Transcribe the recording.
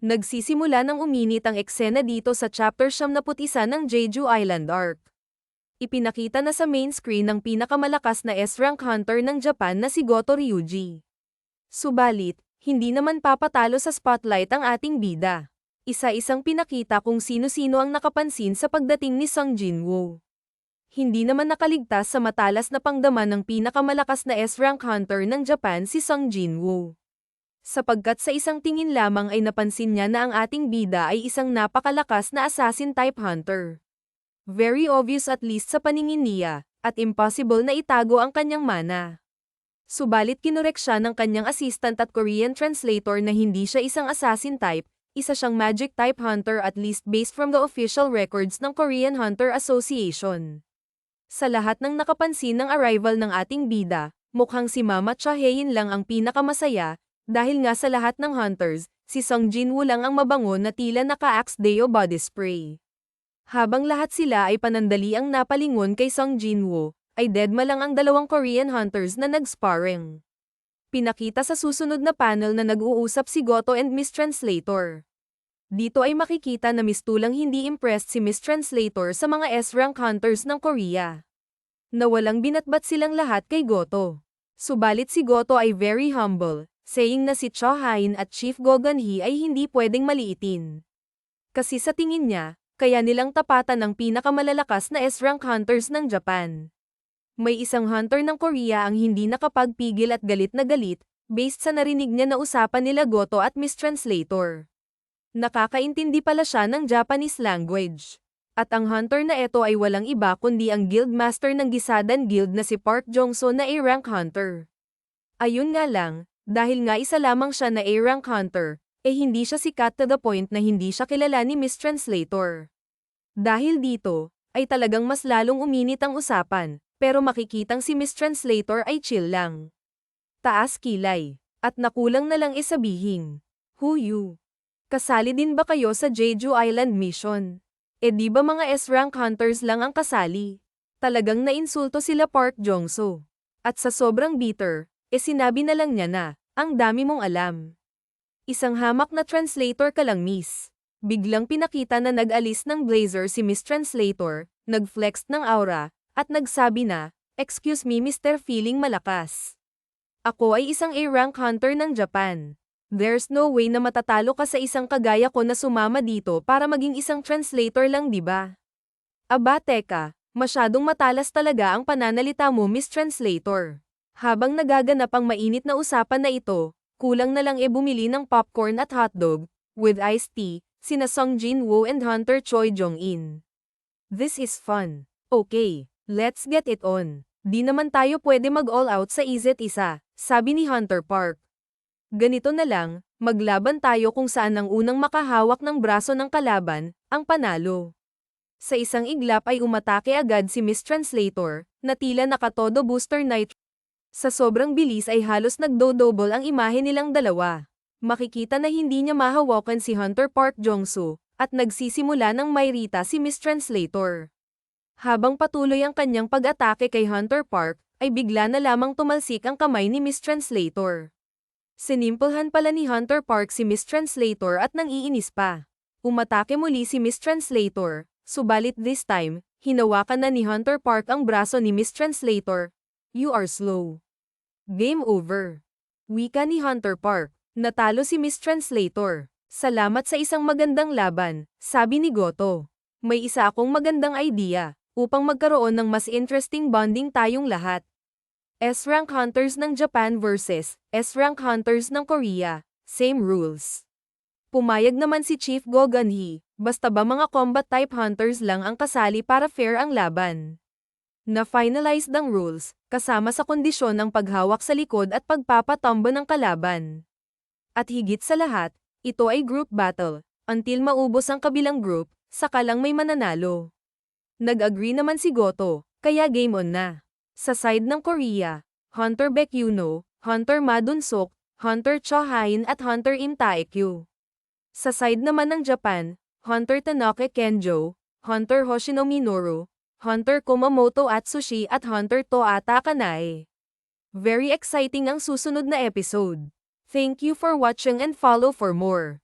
Nagsisimula ng uminit ang eksena dito sa chapter 71 ng Jeju Island Arc. Ipinakita na sa main screen ng pinakamalakas na S-rank hunter ng Japan na si Goto Ryuji. Subalit, hindi naman papatalo sa spotlight ang ating bida. Isa-isang pinakita kung sino-sino ang nakapansin sa pagdating ni Sung Jinwoo. Hindi naman nakaligtas sa matalas na pangdaman ng pinakamalakas na S-rank hunter ng Japan si Sung Jinwoo. Sapagkat sa isang tingin lamang ay napansin niya na ang ating bida ay isang napakalakas na assassin-type hunter. Very obvious at least sa paningin niya, at impossible na itago ang kanyang mana. Subalit kinurek siya ng kanyang assistant at Korean translator na hindi siya isang assassin-type, isa siyang magic-type hunter at least based from the official records ng Korean Hunter Association. Sa lahat ng nakapansin ng arrival ng ating bida, mukhang si Mama Chahayin lang ang pinakamasaya, dahil nga sa lahat ng hunters, si Sung Jinwoo lang ang mabango na tila naka-Axe Deo body spray. Habang lahat sila ay panandaliang napalingon kay Sung Jinwoo, ay deadma lang ang dalawang Korean hunters na nag-sparring. Pinakita sa susunod na panel na nag-uusap si Goto and Miss Translator. Dito ay makikita na mistulang hindi impressed si Miss Translator sa mga S-rank hunters ng Korea. Nawalang binatbat silang lahat kay Goto. Subalit si Goto ay very humble, saying na si Cho Hain at Chief Gogunhee ay hindi pwedeng maliitin. Kasi sa tingin niya, kaya nilang tapatan ng pinakamalalakas na S-rank hunters ng Japan. May isang hunter ng Korea ang hindi nakapagpigil at galit na galit, based sa narinig niya na usapan nila Goto at Miss Translator. Nakakaintindi pala siya ng Japanese language. At ang hunter na ito ay walang iba kundi ang guildmaster ng Gisadan Guild na si Park Jong-so na A-rank hunter. Ayun nga lang, dahil nga isa lamang siya na A-rank hunter, hindi siya sikat to the point na hindi siya kilala ni Miss Translator. Dahil dito, ay talagang mas lalong uminit ang usapan, pero makikitang si Miss Translator ay chill lang. Taas kilay, at nakulang na lang isabihin. Who you? Kasali din ba kayo sa Jeju Island mission? Di ba mga S-rank hunters lang ang kasali? Talagang nainsulto sila Park Jong-so. At sa sobrang bitter, sinabi na lang niya na, ang dami mong alam. Isang hamak na translator ka lang miss. Biglang pinakita na nag-alis ng blazer si Miss Translator, nag-flex ng aura, at nagsabi na, "Excuse me Mr. Feeling malakas. Ako ay isang A-rank hunter ng Japan. There's no way na matatalo ka sa isang kagaya ko na sumama dito para maging isang translator lang diba?" Aba teka, masyadong matalas talaga ang pananalita mo Miss Translator. Habang nagaganap ang mainit na usapan na ito, kulang na lang bumili ng popcorn at hotdog, with iced tea, sina Sung Jinwoo and Hunter Choi Jong-in. This is fun. Okay, let's get it on. Di naman tayo pwede mag-all out sa isa't isa, sabi ni Hunter Park. Ganito na lang, maglaban tayo kung saan ang unang makahawak ng braso ng kalaban, ang panalo. Sa isang iglap ay umatake agad si Miss Translator, na tila nakatodo booster night. Sa sobrang bilis ay halos nagdo-double ang imahe nilang dalawa. Makikita na hindi niya mahawakan si Hunter Park Jong-so, at nagsisimula ng mayrita si Miss Translator. Habang patuloy ang kanyang pag-atake kay Hunter Park, ay bigla na lamang tumalsik ang kamay ni Miss Translator. Sinimplehan pala ni Hunter Park si Miss Translator at nangiinis pa. Umatake muli si Miss Translator, subalit this time, hinawakan na ni Hunter Park ang braso ni Miss Translator. You are slow. Game over. Wika ni Hunter Park. Natalo si Miss Translator. Salamat sa isang magandang laban, sabi ni Goto. May isa akong magandang idea, upang magkaroon ng mas interesting bonding tayong lahat. S-rank hunters ng Japan versus S-rank hunters ng Korea, same rules. Pumayag naman si Chief Gogunhee, basta ba mga combat type hunters lang ang kasali para fair ang laban. Na-finalized ang rules, kasama sa kondisyon ng paghawak sa likod at pagpapatombo ng kalaban. At higit sa lahat, ito ay group battle, until maubos ang kabilang group, saka lang may mananalo. Nag-agree naman si Goto, kaya game on na. Sa side ng Korea, Hunter Baekhyuno, Hunter Ma Dun-sok, Hunter Cho Hain at Hunter Im Taekyu. Sa side naman ng Japan, Hunter Tanaka Kenjo, Hunter Hoshino Minoru, Hunter Kumamoto Atsushi at Hunter Toata Kanae. Very exciting ang susunod na episode. Thank you for watching and follow for more.